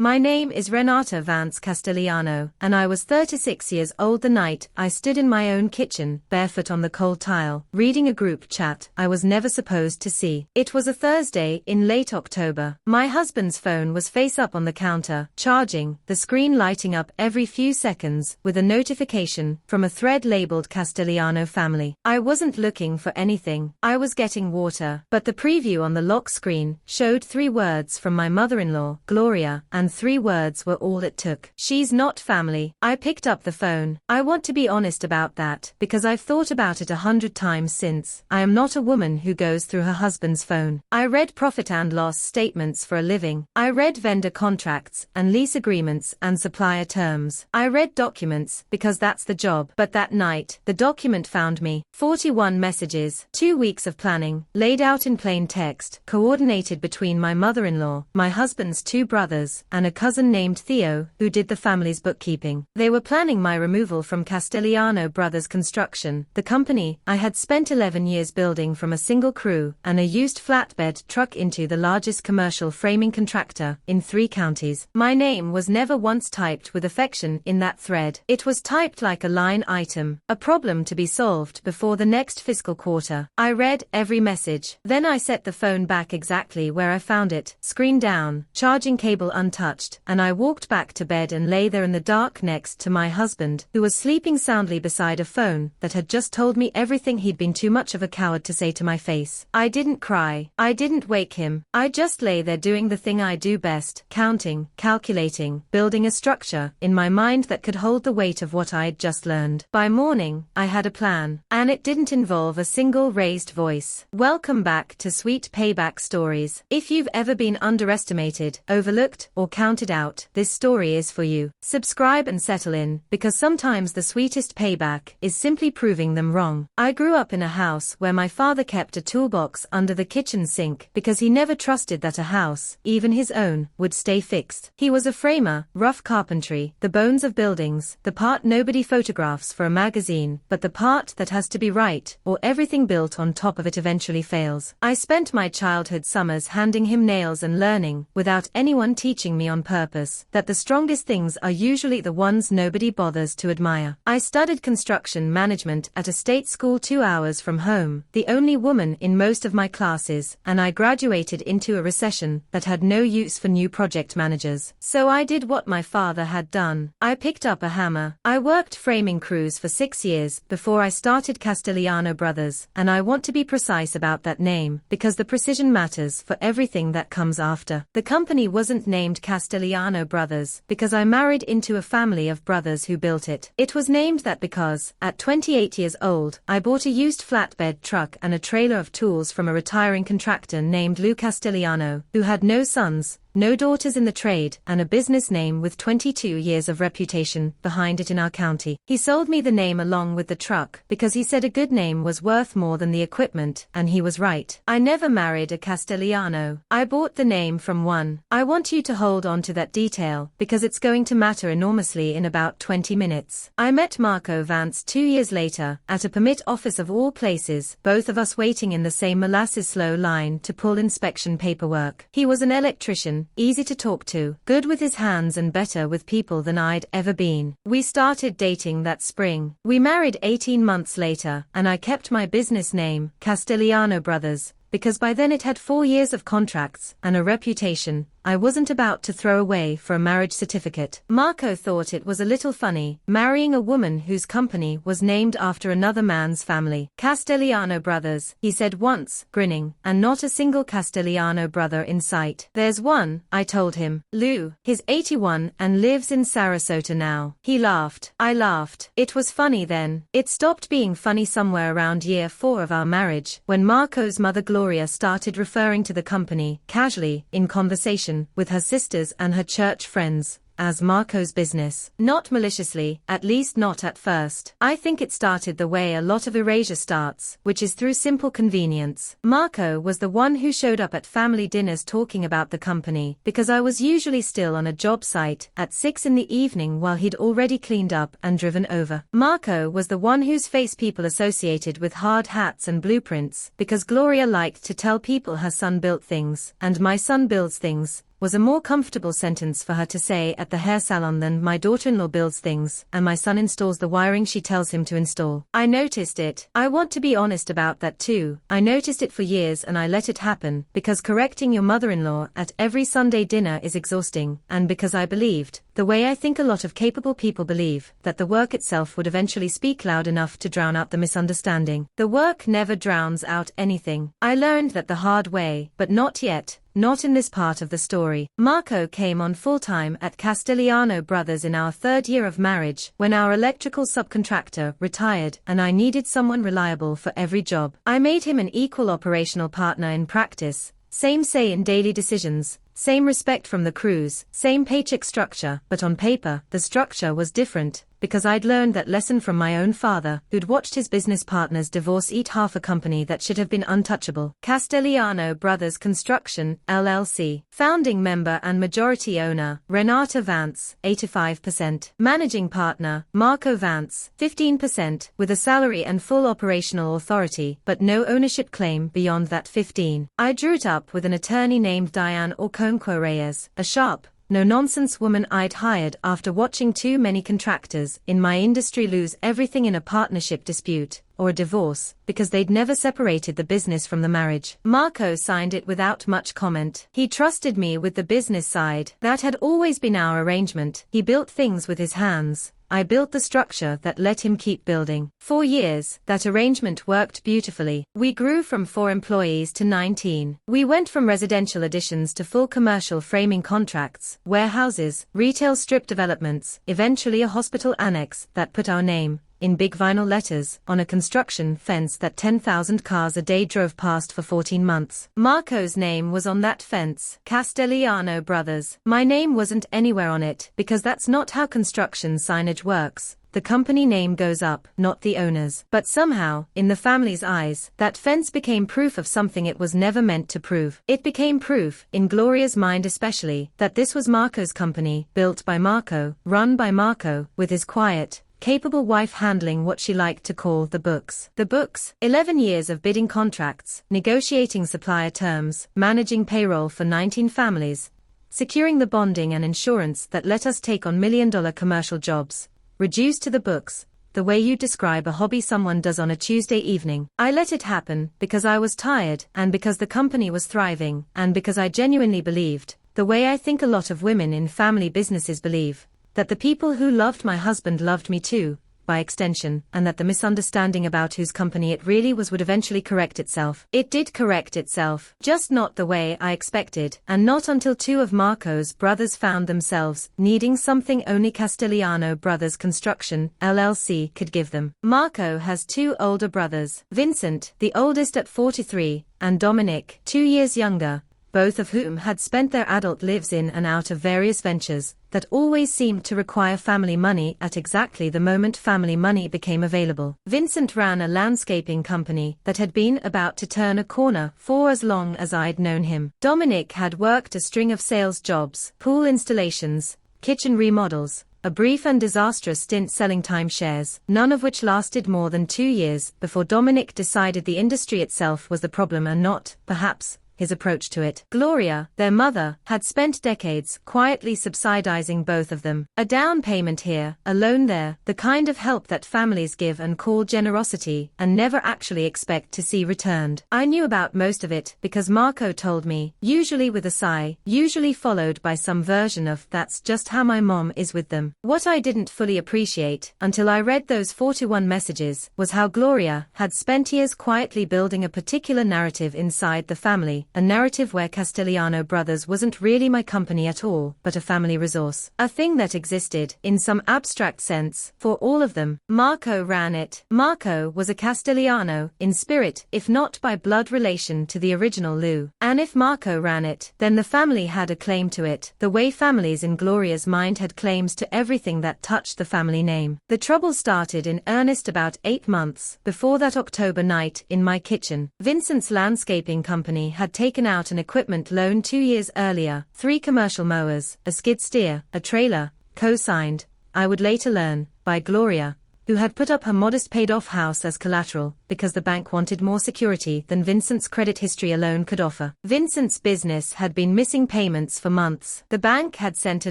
My name is Renata Vance Castellano, and I was 36 years old the night I stood in my own kitchen, barefoot on the cold tile, reading a group chat I was never supposed to see. It was a Thursday in late October. My husband's phone was face up on the counter, charging, the screen lighting up every few seconds with a notification from a thread labeled Castellano family. I wasn't looking for anything. I was getting water, but the preview on the lock screen showed 3 words from my mother-in-law, Gloria, and 3 words were all it took. She's not family. I picked up the phone. I want to be honest about that, because I've thought about it 100 times since. I am not a woman who goes through her husband's phone. I read profit and loss statements for a living. I read vendor contracts and lease agreements and supplier terms. I read documents because that's the job. But that night, the document found me. 41 messages, 2 weeks of planning, laid out in plain text, coordinated between my mother-in-law, my husband's 2 brothers, and a cousin named Theo, who did the family's bookkeeping. They were planning my removal from Castellano Brothers Construction, the company I had spent 11 years building from a single crew and a used flatbed truck into the largest commercial framing contractor in 3 counties. My name was never once typed with affection in that thread. It was typed like a line item, a problem to be solved before the next fiscal quarter. I read every message. Then I set the phone back exactly where I found it, screen down, charging cable untouched, and I walked back to bed and lay there in the dark next to my husband, who was sleeping soundly beside a phone that had just told me everything he'd been too much of a coward to say to my face. I didn't cry. I didn't wake him. I just lay there doing the thing I do best, counting, calculating, building a structure in my mind that could hold the weight of what I'd just learned. By morning, I had a plan, and it didn't involve a single raised voice. Welcome back to Sweet Payback Stories. If you've ever been underestimated, overlooked, or counted out, this story is for you. Subscribe and settle in, because sometimes the sweetest payback is simply proving them wrong. I grew up in a house where my father kept a toolbox under the kitchen sink because he never trusted that a house, even his own, would stay fixed. He was a framer, rough carpentry, the bones of buildings, the part nobody photographs for a magazine, but the part that has to be right, or everything built on top of it eventually fails. I spent my childhood summers handing him nails and learning, without anyone teaching me on purpose, that the strongest things are usually the ones nobody bothers to admire. I studied construction management at a state school 2 hours from home, the only woman in most of my classes, and I graduated into a recession that had no use for new project managers. So I did what my father had done. I picked up a hammer. I worked framing crews for 6 years before I started Castellano Brothers, and I want to be precise about that name, because the precision matters for everything that comes after. The company wasn't named Castellano Brothers because I married into a family of brothers who built it. It was named that because, at 28 years old, I bought a used flatbed truck and a trailer of tools from a retiring contractor named Lou Castellano, who had no sons, no daughters in the trade, and a business name with 22 years of reputation behind it in our county. He sold me the name along with the truck because he said a good name was worth more than the equipment, and he was right. I never married a Castellano. I bought the name from one. I want you to hold on to that detail because it's going to matter enormously in about 20 minutes. I met Marco Vance 2 years later at a permit office of all places, both of us waiting in the same molasses slow line to pull inspection paperwork. He was an electrician, easy to talk to, good with his hands and better with people than I'd ever been. We started dating that spring. We married 18 months later, and I kept my business name, Castellano Brothers, because by then it had 4 years of contracts and a reputation I wasn't about to throw away for a marriage certificate. Marco thought it was a little funny, marrying a woman whose company was named after another man's family. Castellano Brothers, he said once, grinning, and not a single Castellano brother in sight. There's one, I told him. Lou. He's 81 and lives in Sarasota now. He laughed. I laughed. It was funny then. It stopped being funny somewhere around year 4 of our marriage, when Marco's mother Gloria started referring to the company, casually, in conversation, with her sisters and her church friends, as Marco's business. Not maliciously, at least not at first. I think it started the way a lot of erasure starts, which is through simple convenience. Marco was the one who showed up at family dinners talking about the company, because I was usually still on a job site at 6 in the evening while he'd already cleaned up and driven over. Marco was the one whose face people associated with hard hats and blueprints, because Gloria liked to tell people her son built things, and my son builds things, was a more comfortable sentence for her to say at the hair salon than "my daughter-in-law builds things, and my son installs the wiring she tells him to install." I noticed it. I want to be honest about that too. I noticed it for years and I let it happen, because correcting your mother-in-law at every Sunday dinner is exhausting, and because I believed, the way I think a lot of capable people believe, that the work itself would eventually speak loud enough to drown out the misunderstanding. The work never drowns out anything. I learned that the hard way, but not yet. Not in this part of the story. Marco came on full-time at Castellano Brothers in our 3rd year of marriage, when our electrical subcontractor retired and I needed someone reliable for every job. I made him an equal operational partner in practice, same say in daily decisions, same respect from the crews, same paycheck structure, but on paper, the structure was different, because I'd learned that lesson from my own father, who'd watched his business partner's divorce eat half a company that should have been untouchable. Castellano Brothers Construction, LLC. Founding member and majority owner, Renata Vance, 85%. Managing partner, Marco Vance, 15%, with a salary and full operational authority, but no ownership claim beyond that 15. I drew it up with an attorney named Diane Okonkwo Reyes, a sharp, no-nonsense woman I'd hired after watching too many contractors in my industry lose everything in a partnership dispute, or a divorce, because they'd never separated the business from the marriage. Marco signed it without much comment. He trusted me with the business side. That had always been our arrangement. He built things with his hands. I built the structure that let him keep building. 4 years, that arrangement worked beautifully. We grew from 4 employees to 19. We went from residential additions to full commercial framing contracts, warehouses, retail strip developments, eventually a hospital annex that put our name, in big vinyl letters, on a construction fence that 10,000 cars a day drove past for 14 months. Marco's name was on that fence, Castellano Brothers. My name wasn't anywhere on it, because that's not how construction signage works. The company name goes up, not the owner's. But somehow, in the family's eyes, that fence became proof of something it was never meant to prove. It became proof, in Gloria's mind especially, that this was Marco's company, built by Marco, run by Marco, with his quiet, capable wife handling what she liked to call the books. The books, 11 years of bidding contracts, negotiating supplier terms, managing payroll for 19 families, securing the bonding and insurance that let us take on million-dollar commercial jobs, reduced to the books, the way you describe a hobby someone does on a Tuesday evening. I let it happen, because I was tired, and because the company was thriving, and because I genuinely believed, the way I think a lot of women in family businesses believe, that the people who loved my husband loved me too, by extension, and that the misunderstanding about whose company it really was would eventually correct itself. It did correct itself, just not the way I expected, and not until 2 of Marco's brothers found themselves needing something only Castellano Brothers Construction, LLC, could give them. Marco has 2 older brothers, Vincent, the oldest at 43, and Dominic, 2 years younger, both of whom had spent their adult lives in and out of various ventures that always seemed to require family money at exactly the moment family money became available. Vincent ran a landscaping company that had been about to turn a corner for as long as I'd known him. Dominic had worked a string of sales jobs, pool installations, kitchen remodels, a brief and disastrous stint selling timeshares, none of which lasted more than 2 years before Dominic decided the industry itself was the problem and not, perhaps, his approach to it. Gloria, their mother, had spent decades quietly subsidizing both of them. A down payment here, a loan there, the kind of help that families give and call generosity, and never actually expect to see returned. I knew about most of it because Marco told me, usually with a sigh, usually followed by some version of "that's just how my mom is with them." What I didn't fully appreciate, until I read those 41 messages, was how Gloria had spent years quietly building a particular narrative inside the family, a narrative where Castellano Brothers wasn't really my company at all, but a family resource. A thing that existed, in some abstract sense, for all of them. Marco ran it. Marco was a Castellano, in spirit, if not by blood relation to the original Lou. And if Marco ran it, then the family had a claim to it, the way families in Gloria's mind had claims to everything that touched the family name. The trouble started in earnest about 8 months before that October night in my kitchen. Vincent's landscaping company had taken out an equipment loan 2 years earlier, 3 commercial mowers, a skid steer, a trailer, co-signed, I would later learn, by Gloria, who had put up her modest paid-off house as collateral, because the bank wanted more security than Vincent's credit history alone could offer. Vincent's business had been missing payments for months. The bank had sent a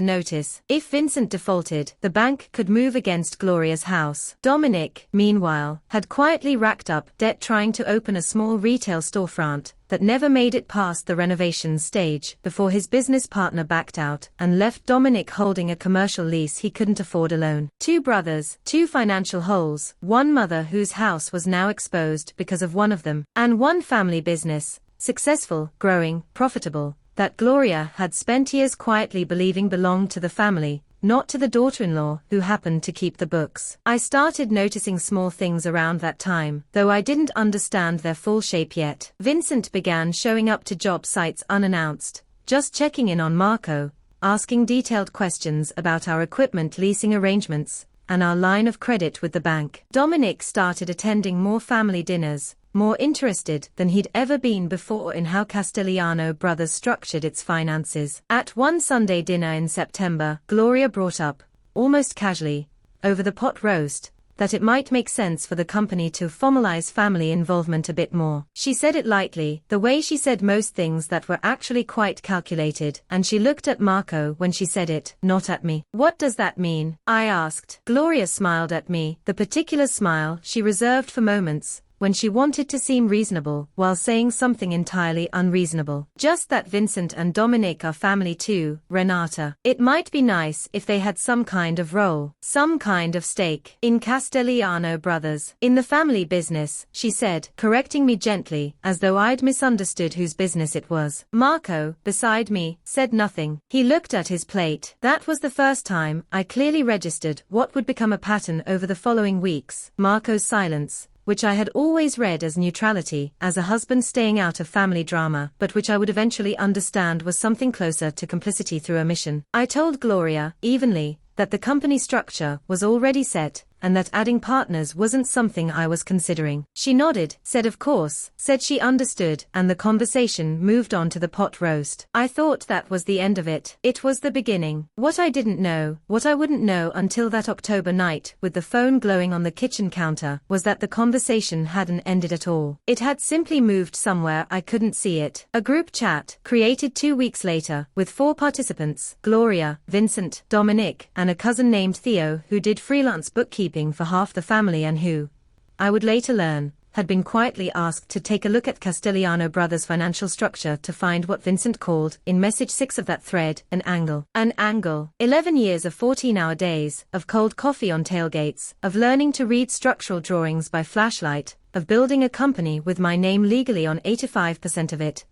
notice. If Vincent defaulted, the bank could move against Gloria's house. Dominic, meanwhile, had quietly racked up debt trying to open a small retail storefront that never made it past the renovation stage before his business partner backed out and left Dominic holding a commercial lease he couldn't afford alone. Two brothers, two financial holes, one mother whose house was now exposed because of one of them, and one family business, successful, growing, profitable, that Gloria had spent years quietly believing belonged to the family, not to the daughter-in-law who happened to keep the books. I started noticing small things around that time, though I didn't understand their full shape yet. Vincent began showing up to job sites unannounced, just checking in on Marco, asking detailed questions about our equipment leasing arrangements, and our line of credit with the bank. Dominic started attending more family dinners, more interested than he'd ever been before in how Castellano Brothers structured its finances. At one Sunday dinner in September, Gloria brought up, almost casually, over the pot roast, that it might make sense for the company to formalize family involvement a bit more. She said it lightly, the way she said most things that were actually quite calculated, and she looked at Marco when she said it, not at me. "What does that mean?" I asked. Gloria smiled at me, the particular smile she reserved for moments when she wanted to seem reasonable while saying something entirely unreasonable. "Just that Vincent and Dominic are family too, Renata. It might be nice if they had some kind of role, some kind of stake, in Castellano Brothers, in the family business," she said, correcting me gently, as though I'd misunderstood whose business it was. Marco, beside me, said nothing. He looked at his plate. That was the first time I clearly registered what would become a pattern over the following weeks: Marco's silence, which I had always read as neutrality, as a husband staying out of family drama, but which I would eventually understand was something closer to complicity through omission. I told Gloria, evenly, that the company structure was already set, and that adding partners wasn't something I was considering. She nodded, said of course, said she understood, and the conversation moved on to the pot roast. I thought that was the end of it. It was the beginning. What I didn't know, what I wouldn't know until that October night with the phone glowing on the kitchen counter, was that the conversation hadn't ended at all. It had simply moved somewhere I couldn't see it. A group chat, created 2 weeks later, with 4 participants: Gloria, Vincent, Dominic, and a cousin named Theo who did freelance bookkeeping for half the family and who, I would later learn, had been quietly asked to take a look at Castellano Brothers' financial structure to find what Vincent called, in message 6 of that thread, an angle. An angle. 11 years of 14-hour days, of cold coffee on tailgates, of learning to read structural drawings by flashlight, of building a company with my name legally on 85% of it.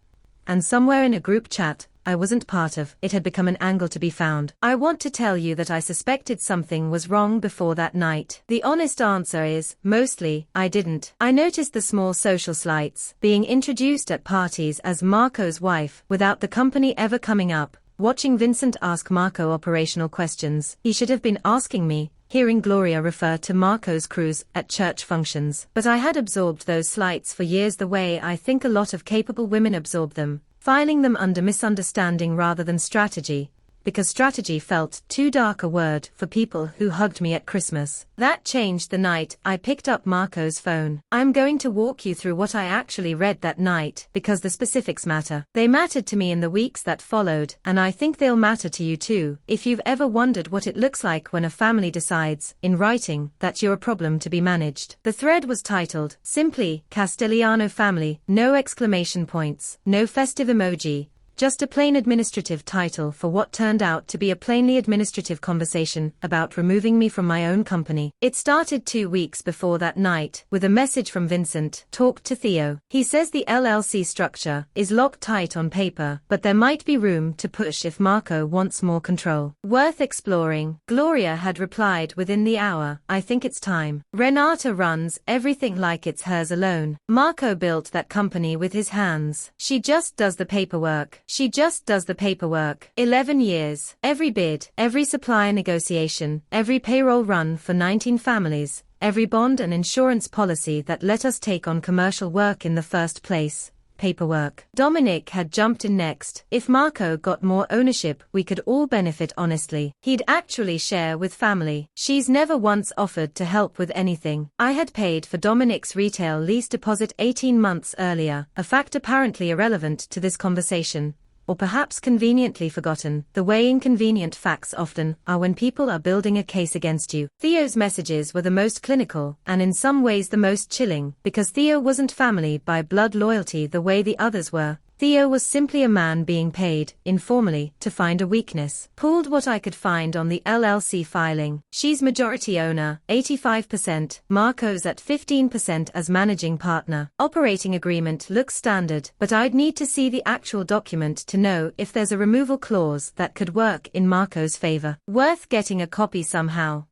And somewhere in a group chat I wasn't part of, it had become an angle to be found. I want to tell you that I suspected something was wrong before that night. The honest answer is, mostly, I didn't. I noticed the small social slights, being introduced at parties as Marco's wife, without the company ever coming up, watching Vincent ask Marco operational questions he should have been asking me, hearing Gloria refer to Marco's cruise at church functions. But I had absorbed those slights for years the way I think a lot of capable women absorb them, filing them under misunderstanding rather than strategy, because strategy felt too dark a word for people who hugged me at Christmas. That changed the night I picked up Marco's phone. I'm going to walk you through what I actually read that night, because the specifics matter. They mattered to me in the weeks that followed, and I think they'll matter to you too, if you've ever wondered what it looks like when a family decides, in writing, that you're a problem to be managed. The thread was titled, simply, Castellano Family, no exclamation points, no festive emoji, just a plain administrative title for what turned out to be a plainly administrative conversation about removing me from my own company. It started 2 weeks before that night, with a message from Vincent, talked to Theo. He says the LLC structure is locked tight on paper, but there might be room to push if Marco wants more control. Worth exploring. Gloria had replied within the hour, I think it's time. Renata runs everything like it's hers alone. Marco built that company with his hands. She just does the paperwork. She just does the paperwork. 11 years. Every bid, every supplier negotiation, every payroll run for 19 families, every bond and insurance policy that let us take on commercial work in the first place. paperwork. Dominic had jumped in next. If Marco got more ownership, we could all benefit honestly. He'd actually share with family. She's never once offered to help with anything. I had paid for Dominic's retail lease deposit 18 months earlier, a fact apparently irrelevant to this conversation, or perhaps conveniently forgotten, the way inconvenient facts often are when people are building a case against you. Theo's messages were the most clinical, and in some ways the most chilling, because Theo wasn't family by blood loyalty the way the others were. Theo was simply a man being paid, informally, to find a weakness. Pulled what I could find on the LLC filing. She's majority owner, 85%, Marco's at 15% as managing partner. Operating agreement looks standard, but I'd need to see the actual document to know if there's a removal clause that could work in Marco's favor. Worth getting a copy somehow.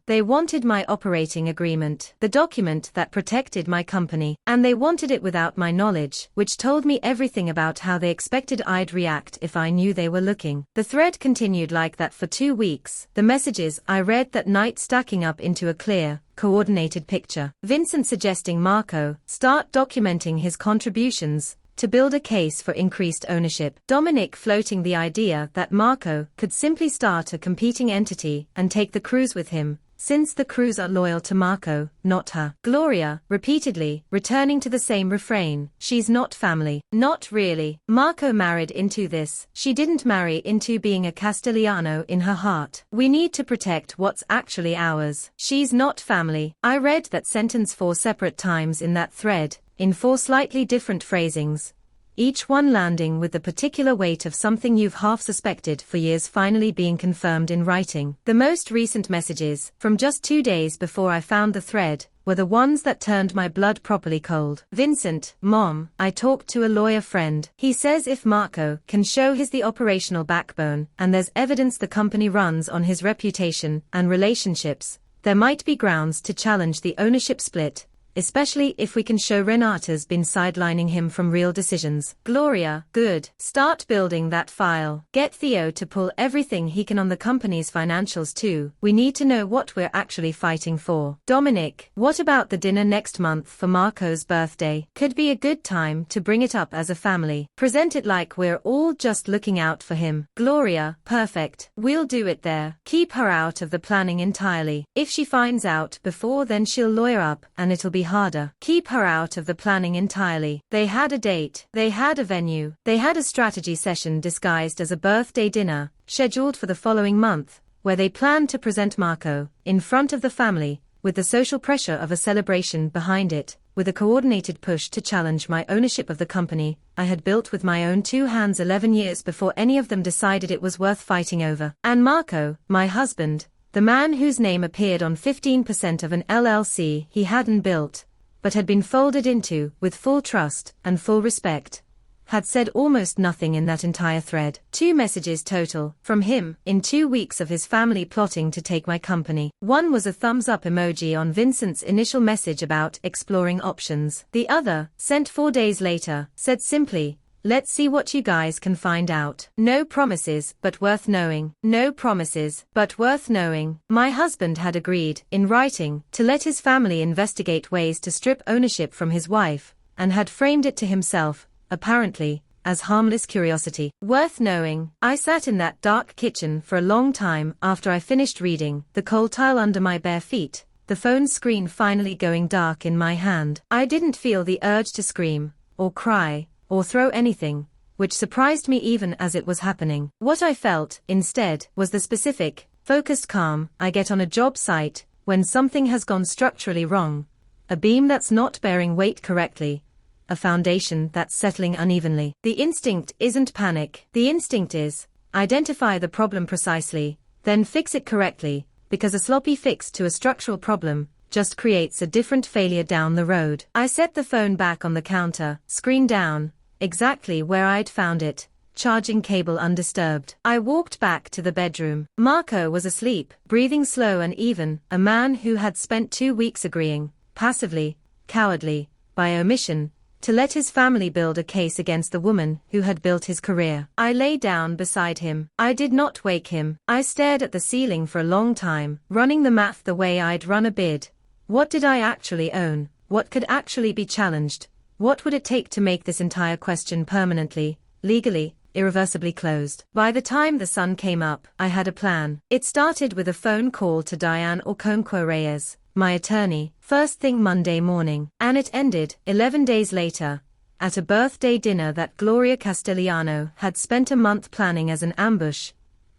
They wanted my operating agreement, the document that protected my company, and they wanted it without my knowledge, which told me everything about how they expected I'd react if I knew they were looking. The thread continued like that for 2 weeks, the messages I read that night stacking up into a clear, coordinated picture. Vincent suggesting Marco start documenting his contributions to build a case for increased ownership. Dominic floating the idea that Marco could simply start a competing entity and take the crews with him, since the crews are loyal to Marco, not her. Gloria, repeatedly, returning to the same refrain, she's not family. Not really. Marco married into this. She didn't marry into being a Castellano in her heart. We need to protect what's actually ours. She's not family. I read that sentence 4 separate times in that thread, in 4 slightly different phrasings, each one landing with the particular weight of something you've half suspected for years finally being confirmed in writing. The most recent messages, from just 2 days before I found the thread, were the ones that turned my blood properly cold. Vincent, Mom, I talked to a lawyer friend. He says if Marco can show his the operational backbone, and there's evidence the company runs on his reputation and relationships, there might be grounds to challenge the ownership split, especially if we can show Renata's been sidelining him from real decisions. Gloria, good. Start building that file. Get Theo to pull everything he can on the company's financials too. We need to know what we're actually fighting for. Dominic, what about the dinner next month for Marco's birthday? Could be a good time to bring it up as a family. Present it like we're all just looking out for him. Gloria, perfect. We'll do it there. Keep her out of the planning entirely. If she finds out before, then she'll lawyer up and it'll be harder. Keep her out of the planning entirely. They had a date. They had a venue. They had a strategy session disguised as a birthday dinner, scheduled for the following month, where they planned to present Marco in front of the family, with the social pressure of a celebration behind it, with a coordinated push to challenge my ownership of the company I had built with my own 2 hands 11 years before any of them decided it was worth fighting over. And Marco, my husband, the man whose name appeared on 15% of an LLC he hadn't built, but had been folded into with full trust and full respect, had said almost nothing in that entire thread. 2 messages total, from him, in 2 weeks of his family plotting to take my company. One was a thumbs up emoji on Vincent's initial message about exploring options. The other, sent 4 days later, said simply, let's see what you guys can find out. No promises, but worth knowing. No promises, but worth knowing. My husband had agreed, in writing, to let his family investigate ways to strip ownership from his wife, and had framed it to himself, apparently, as harmless curiosity. Worth knowing. I sat in that dark kitchen for a long time after I finished reading, the coal tile under my bare feet, the phone screen finally going dark in my hand. I didn't feel the urge to scream, or cry, or throw anything, which surprised me even as it was happening. What I felt, instead, was the specific, focused calm I get on a job site when something has gone structurally wrong, a beam that's not bearing weight correctly, a foundation that's settling unevenly. The instinct isn't panic. The instinct is, identify the problem precisely, then fix it correctly, because a sloppy fix to a structural problem just creates a different failure down the road. I set the phone back on the counter, screen down, exactly where I'd found it, charging cable undisturbed. I walked back to the bedroom. Marco was asleep, breathing slow and even, a man who had spent 2 weeks agreeing, passively, cowardly, by omission, to let his family build a case against the woman who had built his career. I lay down beside him. I did not wake him. I stared at the ceiling for a long time, running the math the way I'd run a bid. What did I actually own? What could actually be challenged? What would it take to make this entire question permanently, legally, irreversibly closed? By the time the sun came up, I had a plan. It started with a phone call to Diane Okonkwo-Reyes, my attorney, first thing Monday morning, and it ended, 11 days later, at a birthday dinner that Gloria Castellano had spent a month planning as an ambush,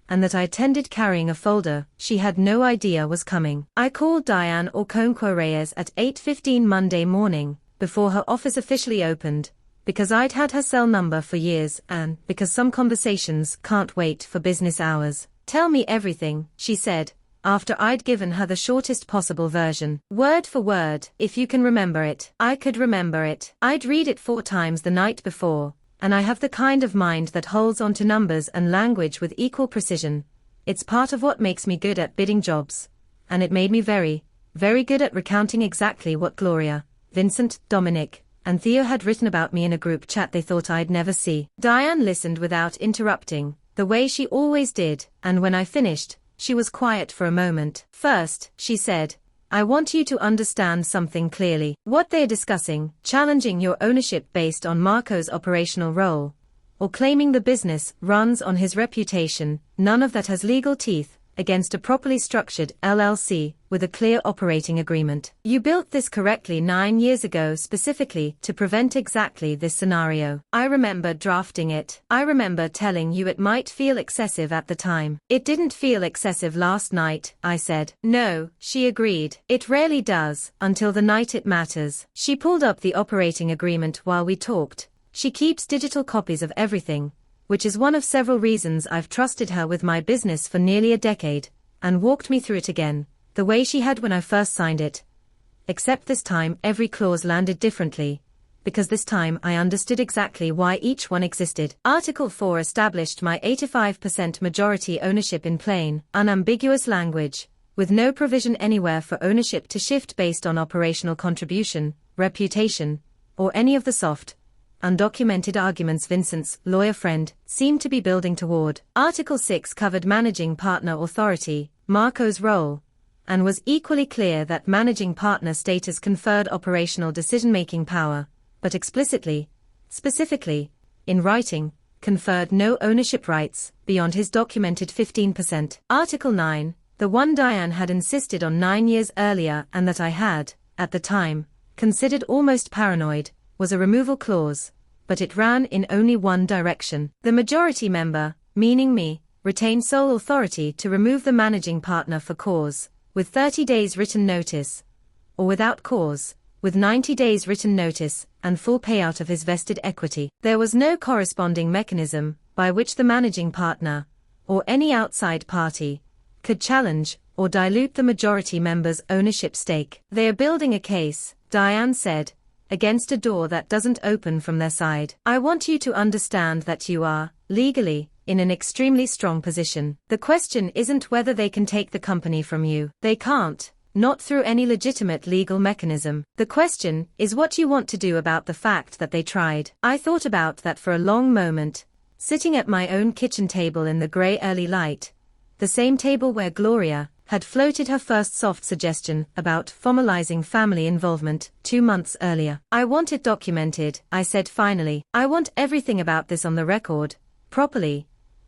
and that I attended carrying a folder she had no idea was coming. I called Diane Okonkwo-Reyes at 8:15 Monday morning, before her office officially opened, because I'd had her cell number for years and because some conversations can't wait for business hours. "Tell me everything," she said, after I'd given her the shortest possible version. "Word for word, if you can remember it." I could remember it. I'd read it 4 times the night before, and I have the kind of mind that holds on to numbers and language with equal precision. It's part of what makes me good at bidding jobs, and it made me very, very good at recounting exactly what Gloria, Vincent, Dominic, and Theo had written about me in a group chat they thought I'd never see. Diane listened without interrupting, the way she always did, and when I finished, she was quiet for a moment. "First," she said, "I want you to understand something clearly. What they're discussing, challenging your ownership based on Marco's operational role, or claiming the business runs on his reputation, none of that has legal teeth against a properly structured LLC with a clear operating agreement. You built this correctly 9 years ago specifically to prevent exactly this scenario. I remember drafting it. I remember telling you it might feel excessive at the time. It didn't feel excessive last night," I said. "No," she agreed. "It rarely does, until the night it matters." She pulled up the operating agreement while we talked. She keeps digital copies of everything, which is one of several reasons I've trusted her with my business for nearly a decade, and walked me through it again, the way she had when I first signed it. Except this time every clause landed differently, because this time I understood exactly why each one existed. Article 4 established my 85% majority ownership in plain, unambiguous language, with no provision anywhere for ownership to shift based on operational contribution, reputation, or any of the soft, undocumented arguments Vincent's lawyer friend seemed to be building toward. Article 6 covered managing partner authority, Marco's role, and was equally clear that managing partner status conferred operational decision-making power, but explicitly, specifically, in writing, conferred no ownership rights beyond his documented 15%. Article 9, the one Diane had insisted on 9 years earlier and that I had, at the time, considered almost paranoid, was a removal clause, but it ran in only one direction. The majority member, meaning me, retained sole authority to remove the managing partner for cause, with 30 days written notice, or without cause, with 90 days written notice and full payout of his vested equity. There was no corresponding mechanism by which the managing partner, or any outside party, could challenge or dilute the majority member's ownership stake. "They are building a case," Diane said, "against a door that doesn't open from their side. I want you to understand that you are, legally, in an extremely strong position. The question isn't whether they can take the company from you. They can't, not through any legitimate legal mechanism. The question is what you want to do about the fact that they tried." I thought about that for a long moment, sitting at my own kitchen table in the grey early light, the same table where Gloria had floated her first soft suggestion about formalizing family involvement 2 months earlier. "I want it documented," I said finally. "I want everything about this on the record, properly,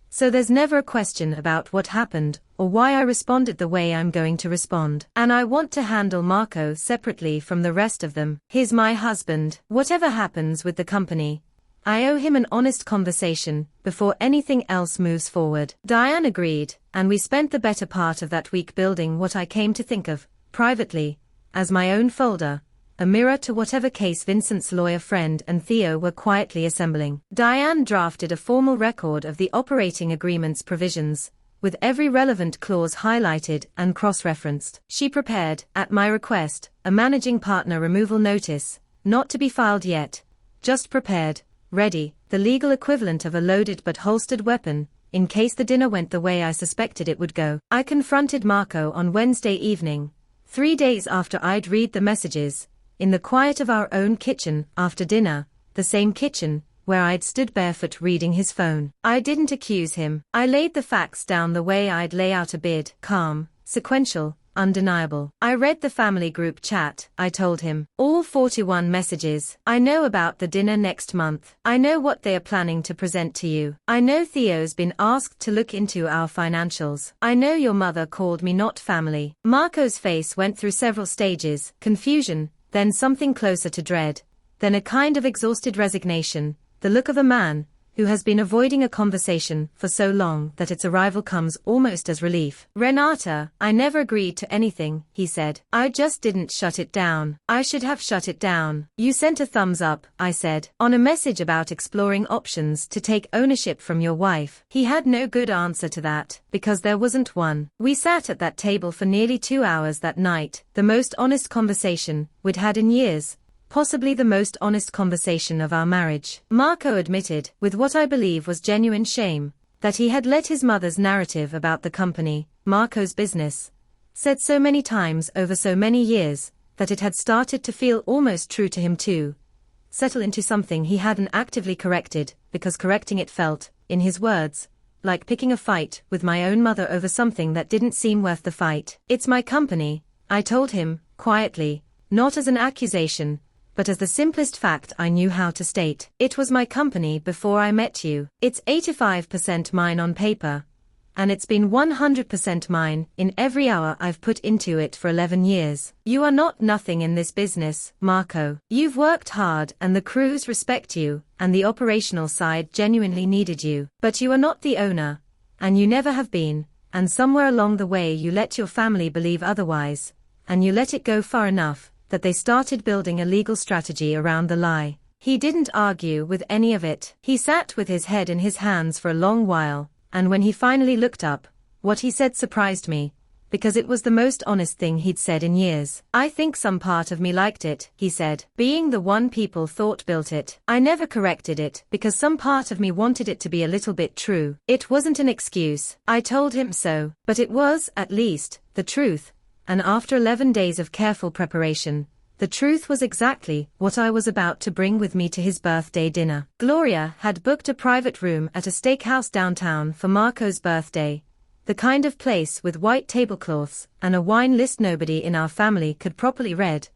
so there's never a question about what happened or why I responded the way I'm going to respond. And I want to handle Marco separately from the rest of them. He's my husband. Whatever happens with the company, I owe him an honest conversation before anything else moves forward." Diane agreed, and we spent the better part of that week building what I came to think of, privately, as my own folder, a mirror to whatever case Vincent's lawyer friend and Theo were quietly assembling. Diane drafted a formal record of the operating agreement's provisions, with every relevant clause highlighted and cross-referenced. She prepared, at my request, a managing partner removal notice, not to be filed yet, just prepared, ready, the legal equivalent of a loaded but holstered weapon, in case the dinner went the way I suspected it would go. I confronted Marco on Wednesday evening, 3 days after I'd read the messages, in the quiet of our own kitchen after dinner, the same kitchen where I'd stood barefoot reading his phone. I didn't accuse him. I laid the facts down the way I'd lay out a bid, calm, sequential, undeniable. I read the family group chat, I told him. All 41 messages. I know about the dinner next month. I know what they are planning to present to you. I know Theo's been asked to look into our financials. I know your mother called me not family. Marco's face went through several stages, confusion, then something closer to dread, then a kind of exhausted resignation, the look of a man who has been avoiding a conversation for so long that its arrival comes almost as relief. Renata, I never agreed to anything, he said. I just didn't shut it down. I should have shut it down. You sent a thumbs up, I said, on a message about exploring options to take ownership from your wife. He had no good answer to that, because there wasn't one. We sat at that table for nearly 2 hours that night, the most honest conversation we'd had in years. Possibly the most honest conversation of our marriage. Marco admitted, with what I believe was genuine shame, that he had let his mother's narrative about the company, Marco's business, said so many times over so many years, that it had started to feel almost true to him too, settle into something he hadn't actively corrected, because correcting it felt, in his words, like picking a fight with my own mother over something that didn't seem worth the fight. It's my company, I told him, quietly, not as an accusation, but as the simplest fact I knew how to state. It was my company before I met you. It's 85% mine on paper. And it's been 100% mine in every hour I've put into it for 11 years. You are not nothing in this business, Marco. You've worked hard and the crews respect you, and the operational side genuinely needed you. But you are not the owner. And you never have been, and somewhere along the way you let your family believe otherwise, and you let it go far enough that they started building a legal strategy around the lie. He didn't argue with any of it. He sat with his head in his hands for a long while, and when he finally looked up, what he said surprised me, because it was the most honest thing he'd said in years. I think some part of me liked it, he said, being the one people thought built it. I never corrected it, because some part of me wanted it to be a little bit true. It wasn't an excuse. I told him so, but it was, at least, the truth. And after 11 days of careful preparation, the truth was exactly what I was about to bring with me to his birthday dinner. Gloria had booked a private room at a steakhouse downtown for Marco's birthday, the kind of place with white tablecloths and a wine list nobody in our family could properly read,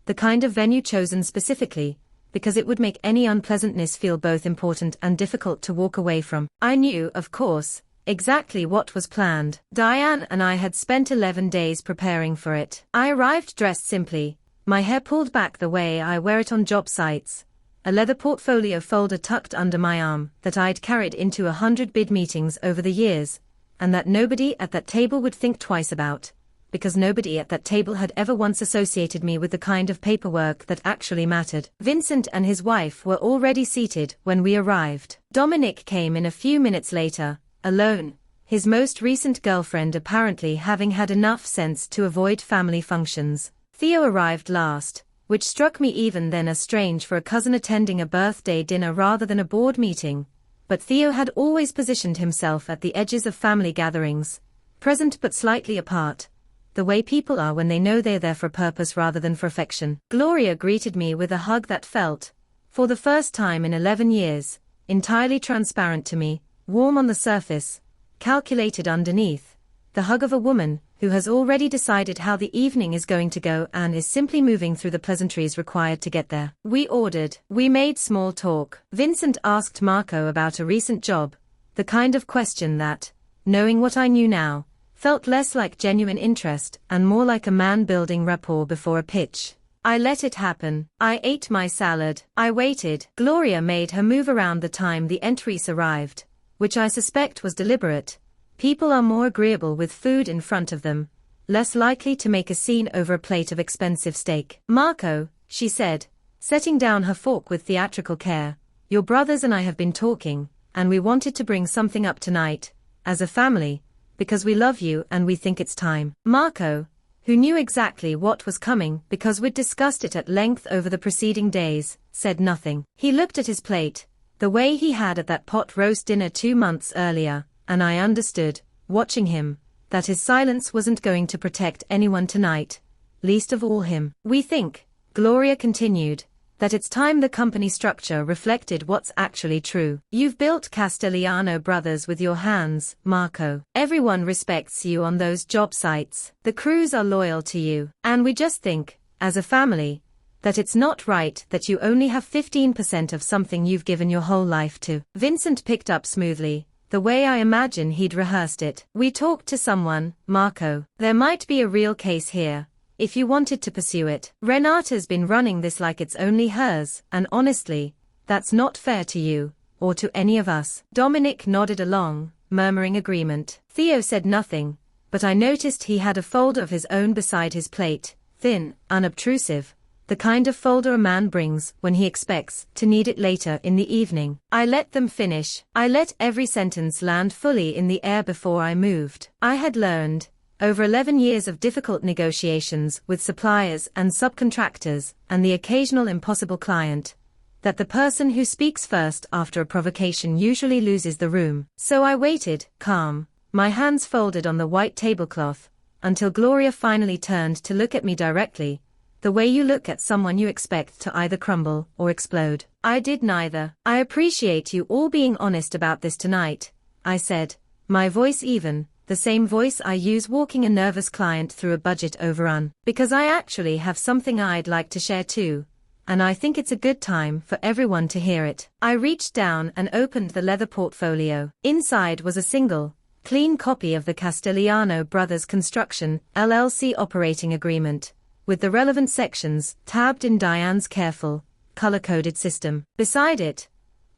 the kind of venue chosen specifically, because it would make any unpleasantness feel both important and difficult to walk away from. I knew, of course, exactly what was planned. Diane and I had spent 11 days preparing for it. I arrived dressed simply, my hair pulled back the way I wear it on job sites, a leather portfolio folder tucked under my arm that I'd carried into 100 bid meetings over the years, and that nobody at that table would think twice about, because nobody at that table had ever once associated me with the kind of paperwork that actually mattered. Vincent and his wife were already seated when we arrived. Dominic came in a few minutes later, alone, his most recent girlfriend apparently having had enough sense to avoid family functions. Theo arrived last, which struck me even then as strange for a cousin attending a birthday dinner rather than a board meeting, but Theo had always positioned himself at the edges of family gatherings, present but slightly apart, the way people are when they know they're there for a purpose rather than for affection. Gloria greeted me with a hug that felt, for the first time in 11 years, entirely transparent to me, warm on the surface, calculated underneath, the hug of a woman who has already decided how the evening is going to go and is simply moving through the pleasantries required to get there. We ordered. We made small talk. Vincent asked Marco about a recent job, the kind of question that, knowing what I knew now, felt less like genuine interest and more like a man building rapport before a pitch. I let it happen. I ate my salad. I waited. Gloria made her move around the time the entries arrived, which I suspect was deliberate. People are more agreeable with food in front of them, less likely to make a scene over a plate of expensive steak. Marco, she said, setting down her fork with theatrical care, your brothers and I have been talking, and we wanted to bring something up tonight, as a family, because we love you and we think it's time. Marco, who knew exactly what was coming because we'd discussed it at length over the preceding days, said nothing. He looked at his plate, the way he had at that pot roast dinner 2 months earlier, and I understood, watching him, that his silence wasn't going to protect anyone tonight, least of all him. We think, Gloria continued, that it's time the company structure reflected what's actually true. You've built Castellano Brothers with your hands, Marco. Everyone respects you on those job sites. The crews are loyal to you. And we just think, as a family, that it's not right that you only have 15% of something you've given your whole life to. Vincent picked up smoothly, the way I imagine he'd rehearsed it. We talked to someone, Marco. There might be a real case here, if you wanted to pursue it. Renata's been running this like it's only hers, and honestly, that's not fair to you, or to any of us. Dominic nodded along, murmuring agreement. Theo said nothing, but I noticed he had a folder of his own beside his plate, thin, unobtrusive, the kind of folder a man brings when he expects to need it later in the evening. I let them finish. I let every sentence land fully in the air before I moved. I had learned, over 11 years of difficult negotiations with suppliers and subcontractors, and the occasional impossible client, that the person who speaks first after a provocation usually loses the room. So I waited, calm, my hands folded on the white tablecloth, until Gloria finally turned to look at me directly, the way you look at someone you expect to either crumble or explode. I did neither. I appreciate you all being honest about this tonight, I said, my voice even, the same voice I use walking a nervous client through a budget overrun, because I actually have something I'd like to share too, and I think it's a good time for everyone to hear it. I reached down and opened the leather portfolio. Inside was a single, clean copy of the Castellano Brothers Construction, LLC operating agreement, with the relevant sections tabbed in Diane's careful, color-coded system. Beside it,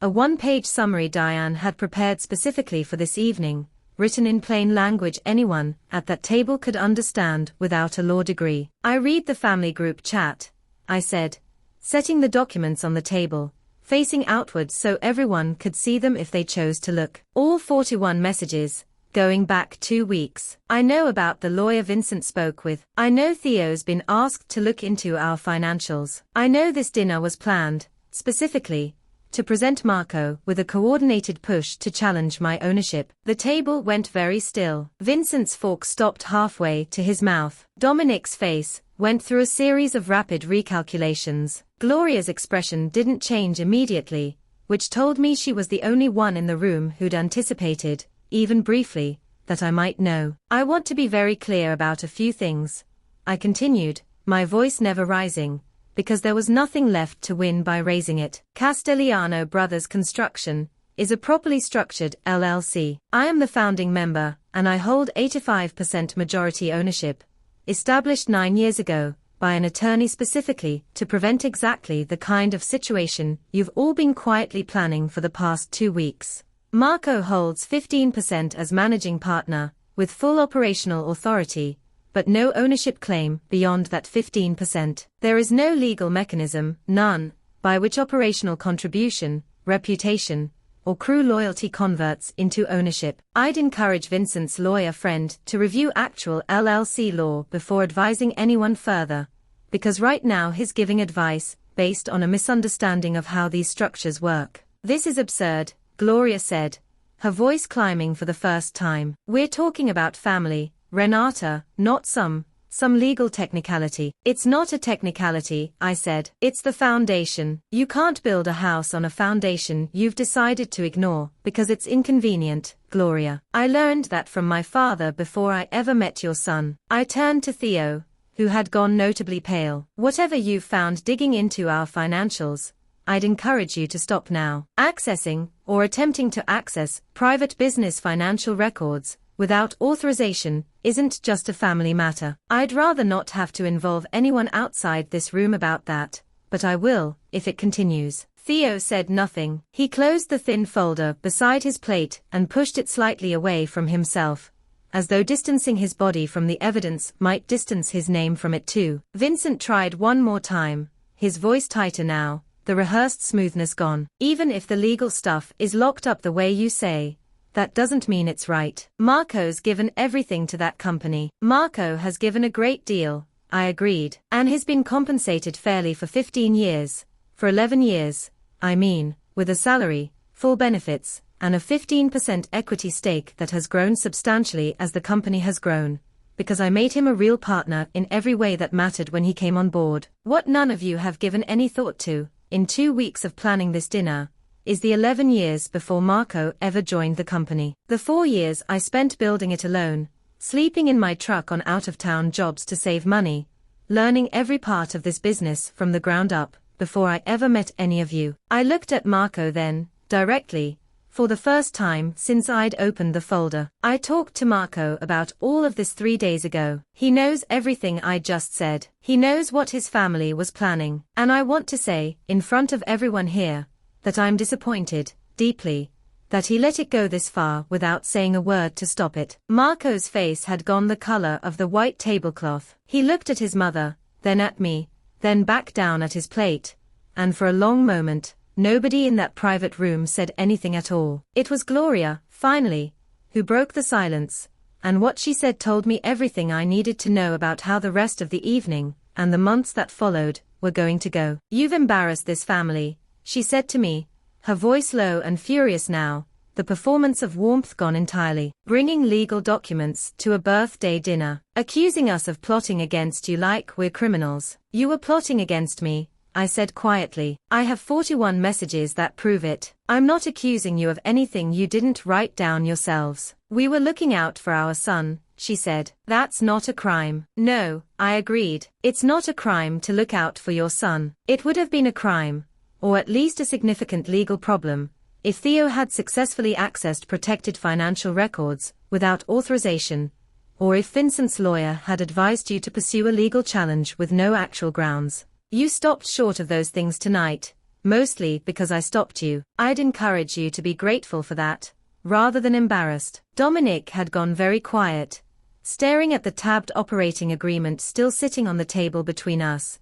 a one-page summary Diane had prepared specifically for this evening, written in plain language anyone at that table could understand without a law degree. I read the family group chat, I said, setting the documents on the table, facing outwards so everyone could see them if they chose to look. All 41 messages, going back 2 weeks. I know about the lawyer Vincent spoke with. I know Theo's been asked to look into our financials. I know this dinner was planned, specifically, to present Marco with a coordinated push to challenge my ownership. The table went very still. Vincent's fork stopped halfway to his mouth. Dominic's face went through a series of rapid recalculations. Gloria's expression didn't change immediately, which told me she was the only one in the room who'd anticipated, even briefly, that I might know. I want to be very clear about a few things, I continued, my voice never rising, because there was nothing left to win by raising it. Castellano Brothers Construction is a properly structured LLC. I am the founding member, and I hold 85% majority ownership, established 9 years ago, by an attorney specifically to prevent exactly the kind of situation you've all been quietly planning for the past 2 weeks. Marco holds 15% as managing partner, with full operational authority, but no ownership claim beyond that 15%. There is no legal mechanism, none, by which operational contribution, reputation, or crew loyalty converts into ownership. I'd encourage Vincent's lawyer friend to review actual LLC law before advising anyone further, because right now he's giving advice based on a misunderstanding of how these structures work. This is absurd, Gloria said, her voice climbing for the first time. We're talking about family, Renata, not some legal technicality. It's not a technicality, I said. It's the foundation. You can't build a house on a foundation you've decided to ignore because it's inconvenient, Gloria. I learned that from my father before I ever met your son. I turned to Theo, who had gone notably pale. Whatever you've found digging into our financials, I'd encourage you to stop now. Accessing, or attempting to access, private business financial records, without authorization, isn't just a family matter. I'd rather not have to involve anyone outside this room about that, but I will, if it continues. Theo said nothing. He closed the thin folder beside his plate and pushed it slightly away from himself, as though distancing his body from the evidence might distance his name from it too. Vincent tried one more time, his voice tighter now, the rehearsed smoothness gone. Even if the legal stuff is locked up the way you say, that doesn't mean it's right. Marco's given everything to that company. Marco has given a great deal, I agreed, and he's been compensated fairly for 15 years, for 11 years, I mean, with a salary, full benefits, and a 15% equity stake that has grown substantially as the company has grown, because I made him a real partner in every way that mattered when he came on board. What none of you have given any thought to, in 2 weeks of planning this dinner, is the 11 years before Marco ever joined the company. The 4 years I spent building it alone, sleeping in my truck on out-of-town jobs to save money, learning every part of this business from the ground up, before I ever met any of you. I looked at Marco then, directly, for the first time since I'd opened the folder. I talked to Marco about all of this 3 days ago. He knows everything I just said. He knows what his family was planning. And I want to say, in front of everyone here, that I'm disappointed, deeply, that he let it go this far without saying a word to stop it. Marco's face had gone the color of the white tablecloth. He looked at his mother, then at me, then back down at his plate, and for a long moment, nobody in that private room said anything at all. It was Gloria, finally, who broke the silence, and what she said told me everything I needed to know about how the rest of the evening, and the months that followed, were going to go. "You've embarrassed this family," she said to me, her voice low and furious now, the performance of warmth gone entirely. "Bringing legal documents to a birthday dinner. Accusing us of plotting against you like we're criminals." "You were plotting against me," I said quietly. "I have 41 messages that prove it. I'm not accusing you of anything you didn't write down yourselves." "We were looking out for our son," she said. "That's not a crime." "No," I agreed. "It's not a crime to look out for your son. It would have been a crime, or at least a significant legal problem, if Theo had successfully accessed protected financial records without authorization, or if Vincent's lawyer had advised you to pursue a legal challenge with no actual grounds. You stopped short of those things tonight, mostly because I stopped you. I'd encourage you to be grateful for that, rather than embarrassed." Dominic had gone very quiet, staring at the tabbed operating agreement still sitting on the table between us,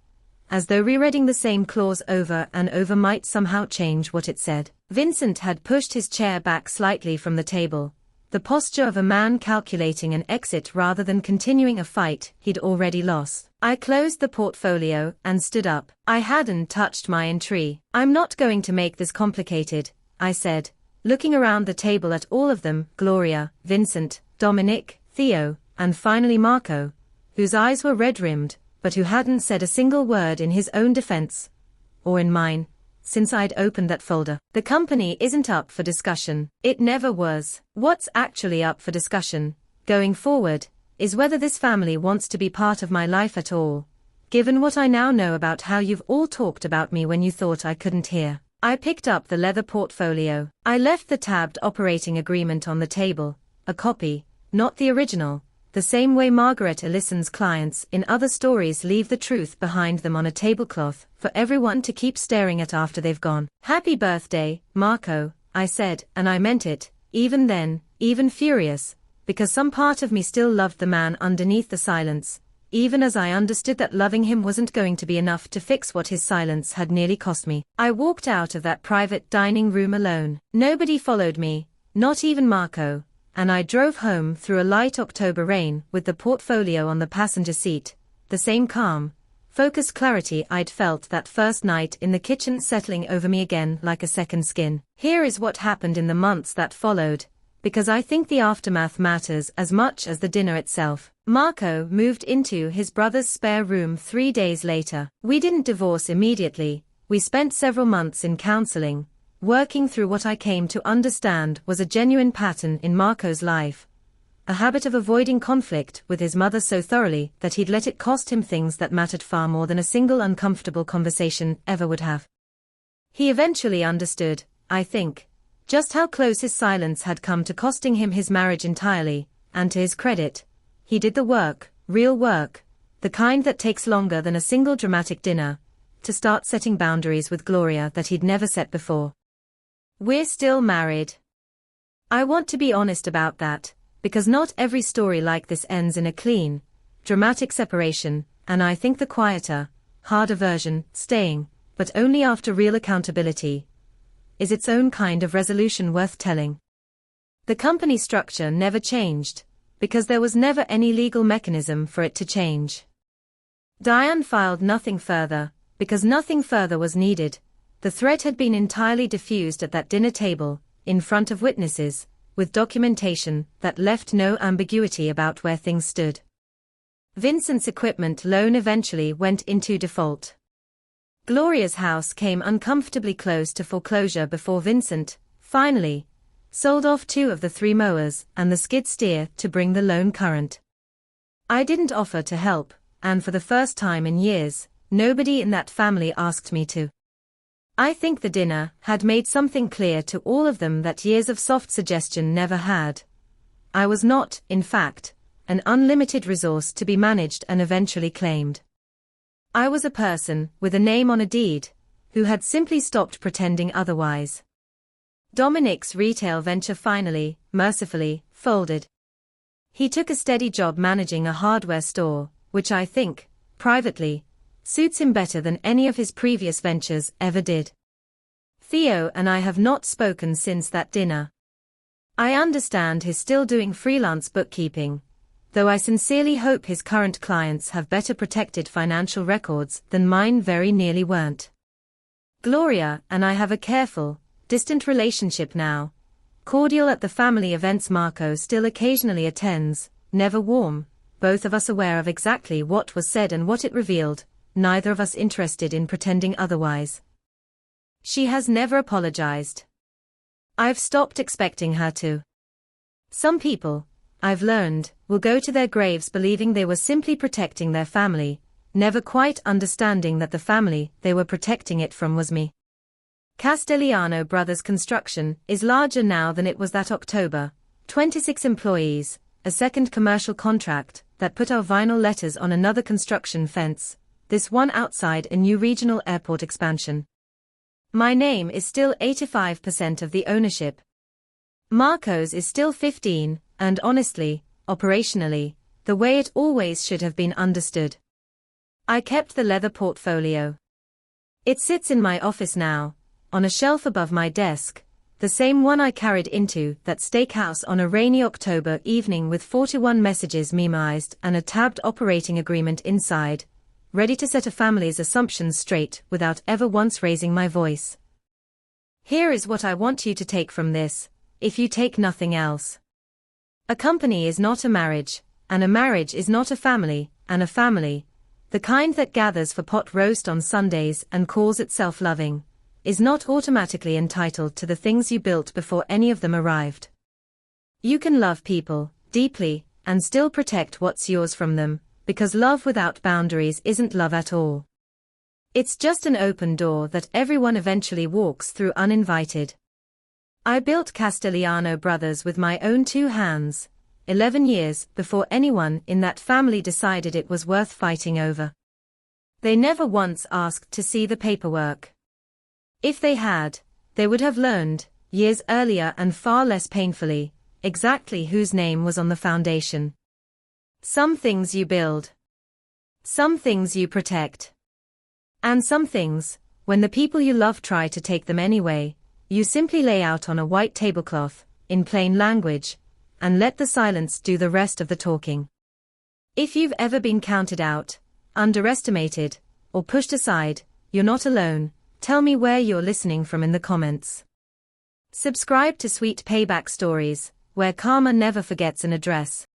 as though rereading the same clause over and over might somehow change what it said. Vincent had pushed his chair back slightly from the table, the posture of a man calculating an exit rather than continuing a fight he'd already lost. I closed the portfolio and stood up. I hadn't touched my entry. "I'm not going to make this complicated," I said, looking around the table at all of them, Gloria, Vincent, Dominic, Theo, and finally Marco, whose eyes were red-rimmed, but who hadn't said a single word in his own defense, or in mine, since I'd opened that folder. "The company isn't up for discussion. It never was. What's actually up for discussion, going forward, is whether this family wants to be part of my life at all, given what I now know about how you've all talked about me when you thought I couldn't hear." I picked up the leather portfolio. I left the tabbed operating agreement on the table, a copy, not the original, the same way Margaret Ellison's clients in other stories leave the truth behind them on a tablecloth for everyone to keep staring at after they've gone. "Happy birthday, Marco," I said, and I meant it, even then, even furious, because some part of me still loved the man underneath the silence, even as I understood that loving him wasn't going to be enough to fix what his silence had nearly cost me. I walked out of that private dining room alone. Nobody followed me, not even Marco, and I drove home through a light October rain with the portfolio on the passenger seat, the same calm, focused clarity I'd felt that first night in the kitchen settling over me again like a second skin. Here is what happened in the months that followed, because I think the aftermath matters as much as the dinner itself. Marco moved into his brother's spare room 3 days later. We didn't divorce immediately. We spent several months in counseling, working through what I came to understand was a genuine pattern in Marco's life, a habit of avoiding conflict with his mother so thoroughly that he'd let it cost him things that mattered far more than a single uncomfortable conversation ever would have. He eventually understood, I think, just how close his silence had come to costing him his marriage entirely, and to his credit, he did the work, real work, the kind that takes longer than a single dramatic dinner, to start setting boundaries with Gloria that he'd never set before. We're still married. I want to be honest about that, because not every story like this ends in a clean, dramatic separation, and I think the quieter, harder version, staying, but only after real accountability, is its own kind of resolution worth telling. The company structure never changed, because there was never any legal mechanism for it to change. Diane filed nothing further, because nothing further was needed. The threat had been entirely diffused at that dinner table, in front of witnesses, with documentation that left no ambiguity about where things stood. Vincent's equipment loan eventually went into default. Gloria's house came uncomfortably close to foreclosure before Vincent, finally, sold off 2 of the 3 mowers and the skid steer to bring the loan current. I didn't offer to help, and for the first time in years, nobody in that family asked me to. I think the dinner had made something clear to all of them that years of soft suggestion never had. I was not, in fact, an unlimited resource to be managed and eventually claimed. I was a person with a name on a deed, who had simply stopped pretending otherwise. Dominic's retail venture finally, mercifully, folded. He took a steady job managing a hardware store, which I think, privately, suits him better than any of his previous ventures ever did. Theo and I have not spoken since that dinner. I understand he's still doing freelance bookkeeping, though I sincerely hope his current clients have better protected financial records than mine very nearly weren't. Gloria and I have a careful, distant relationship now, cordial at the family events Marco still occasionally attends, never warm, both of us aware of exactly what was said and what it revealed, neither of us interested in pretending otherwise. She has never apologized. I've stopped expecting her to. Some people, I've learned, will go to their graves believing they were simply protecting their family, never quite understanding that the family they were protecting it from was me. Castellano Brothers Construction is larger now than it was that October, 26 employees, a second commercial contract that put our vinyl letters on another construction fence, this one outside a new regional airport expansion. My name is still 85% of the ownership. Marco's is still 15%, and honestly, operationally, the way it always should have been understood. I kept the leather portfolio. It sits in my office now, on a shelf above my desk, the same one I carried into that steakhouse on a rainy October evening with 41 messages memoized and a tabbed operating agreement inside, ready to set a family's assumptions straight without ever once raising my voice. Here is what I want you to take from this, if you take nothing else. A company is not a marriage, and a marriage is not a family, and a family, the kind that gathers for pot roast on Sundays and calls itself loving, is not automatically entitled to the things you built before any of them arrived. You can love people, deeply, and still protect what's yours from them, because love without boundaries isn't love at all. It's just an open door that everyone eventually walks through uninvited. I built Castellano Brothers with my own 2 hands, 11 years before anyone in that family decided it was worth fighting over. They never once asked to see the paperwork. If they had, they would have learned, years earlier and far less painfully, exactly whose name was on the foundation. Some things you build. Some things you protect. And some things, when the people you love try to take them anyway, you simply lay out on a white tablecloth, in plain language, and let the silence do the rest of the talking. If you've ever been counted out, underestimated, or pushed aside, you're not alone. Tell me where you're listening from in the comments. Subscribe to Sweet Payback Stories, where karma never forgets an address.